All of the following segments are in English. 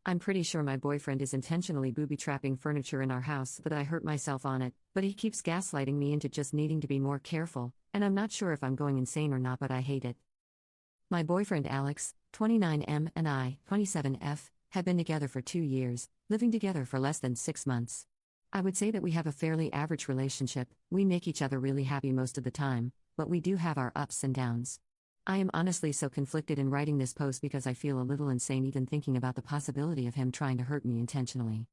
I'm pretty sure my boyfriend is intentionally booby-trapping furniture in our house so that I hurt myself on it, but he keeps gaslighting me into just needing to be more careful, and I'm not sure if I'm going insane or not, but I hate it. My boyfriend Alex, 29M, and I, 27F, have been together for 2 years, living together for less than 6 months. I would say that we have a fairly average relationship. We make each other really happy most of the time, but we do have our ups and downs. I am honestly so conflicted in writing this post because I feel a little insane even thinking about the possibility of him trying to hurt me intentionally.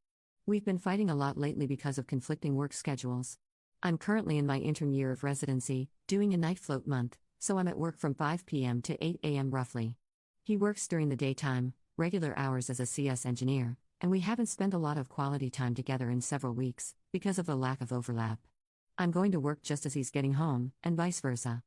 We've been fighting a lot lately because of conflicting work schedules. I'm currently in my intern year of residency, doing a night float month, so I'm at work from 5 p.m. to 8 a.m. roughly. He works during the daytime, regular hours as a CS engineer, and we haven't spent a lot of quality time together in several weeks, because of the lack of overlap. I'm going to work just as he's getting home, and vice versa.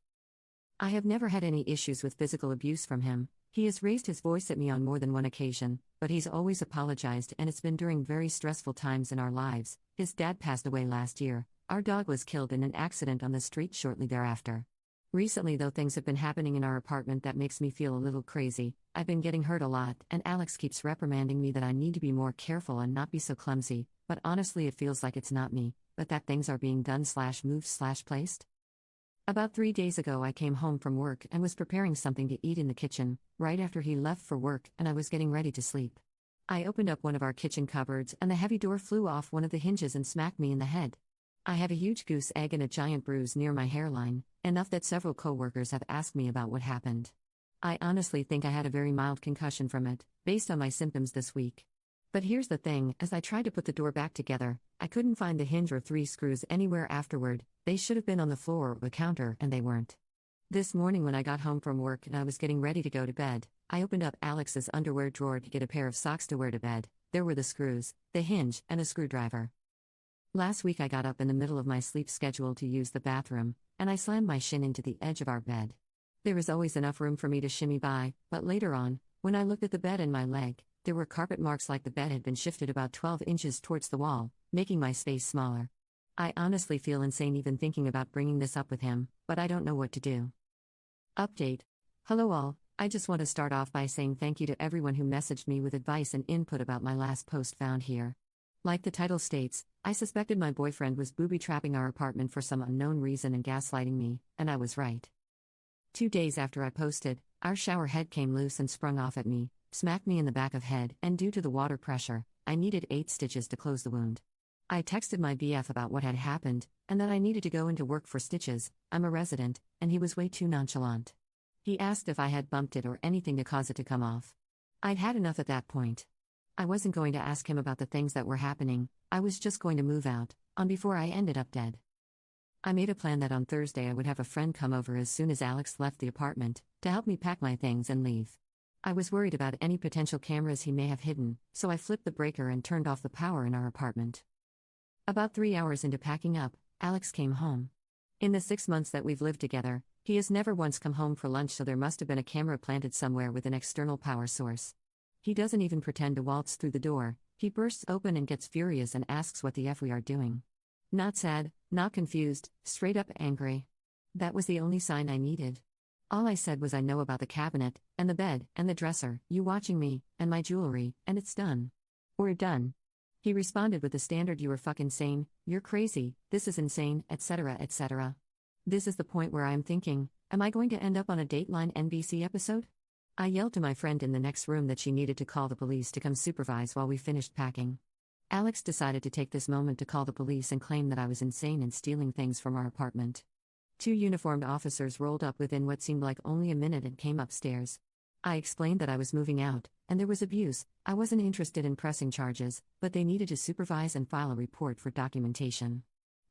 I have never had any issues with physical abuse from him. He has raised his voice at me on more than one occasion, but he's always apologized, and it's been during very stressful times in our lives. His dad passed away last year. Our dog was killed in an accident on the street shortly thereafter. Recently, though, things have been happening in our apartment that makes me feel a little crazy. I've been getting hurt a lot, and Alex keeps reprimanding me that I need to be more careful and not be so clumsy, but honestly it feels like it's not me, but that things are being done/moved/placed. About 3 days ago I came home from work and was preparing something to eat in the kitchen, right after he left for work, and I was getting ready to sleep. I opened up one of our kitchen cupboards and the heavy door flew off one of the hinges and smacked me in the head. I have a huge goose egg and a giant bruise near my hairline, enough that several coworkers have asked me about what happened. I honestly think I had a very mild concussion from it, based on my symptoms this week. But here's the thing, as I tried to put the door back together, I couldn't find the hinge or 3 screws anywhere afterward. They should have been on the floor or the counter, and they weren't. This morning when I got home from work and I was getting ready to go to bed, I opened up Alex's underwear drawer to get a pair of socks to wear to bed. There were the screws, the hinge, and a screwdriver. Last week I got up in the middle of my sleep schedule to use the bathroom, and I slammed my shin into the edge of our bed. There was always enough room for me to shimmy by, but later on, when I looked at the bed and my leg, there were carpet marks like the bed had been shifted about 12 inches towards the wall, making my space smaller. I honestly feel insane even thinking about bringing this up with him, but I don't know what to do. Update. Hello all, I just want to start off by saying thank you to everyone who messaged me with advice and input about my last post found here. Like the title states, I suspected my boyfriend was booby-trapping our apartment for some unknown reason and gaslighting me, and I was right. 2 days after I posted, our shower head came loose and sprung off at me, smacked me in the back of head, and due to the water pressure, I needed 8 stitches to close the wound. I texted my BF about what had happened, and that I needed to go into work for stitches. I'm a resident, and he was way too nonchalant. He asked if I had bumped it or anything to cause it to come off. I'd had enough at that point. I wasn't going to ask him about the things that were happening, I was just going to move out, on before I ended up dead. I made a plan that on Thursday I would have a friend come over as soon as Alex left the apartment, to help me pack my things and leave. I was worried about any potential cameras he may have hidden, so I flipped the breaker and turned off the power in our apartment. About 3 hours into packing up, Alex came home. In the 6 months that we've lived together, he has never once come home for lunch, so there must have been a camera planted somewhere with an external power source. He doesn't even pretend to waltz through the door, he bursts open and gets furious and asks what the F we are doing. Not sad, not confused, straight up angry. That was the only sign I needed. All I said was I know about the cabinet, and the bed, and the dresser, you watching me, and my jewelry, and it's done. We're done. He responded with the standard "you were fucking sane, you're crazy, this is insane, etc. etc. This is the point where I'm thinking, am I going to end up on a Dateline NBC episode? I yelled to my friend in the next room that she needed to call the police to come supervise while we finished packing. Alex decided to take this moment to call the police and claim that I was insane and stealing things from our apartment. 2 uniformed officers rolled up within what seemed like only a minute and came upstairs. I explained that I was moving out, and there was abuse. I wasn't interested in pressing charges, but they needed to supervise and file a report for documentation.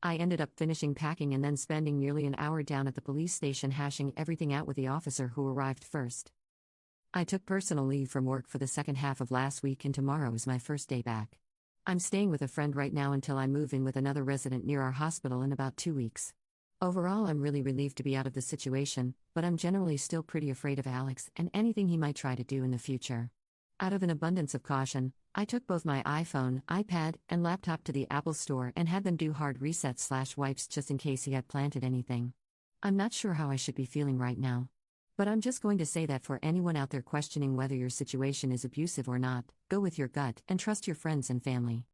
I ended up finishing packing and then spending nearly an hour down at the police station hashing everything out with the officer who arrived first. I took personal leave from work for the second half of last week, and tomorrow is my first day back. I'm staying with a friend right now until I move in with another resident near our hospital in about 2 weeks. Overall, I'm really relieved to be out of the situation, but I'm generally still pretty afraid of Alex and anything he might try to do in the future. Out of an abundance of caution, I took both my iPhone, iPad, and laptop to the Apple Store and had them do hard resets/wipes just in case he had planted anything. I'm not sure how I should be feeling right now. But I'm just going to say that for anyone out there questioning whether your situation is abusive or not, go with your gut and trust your friends and family.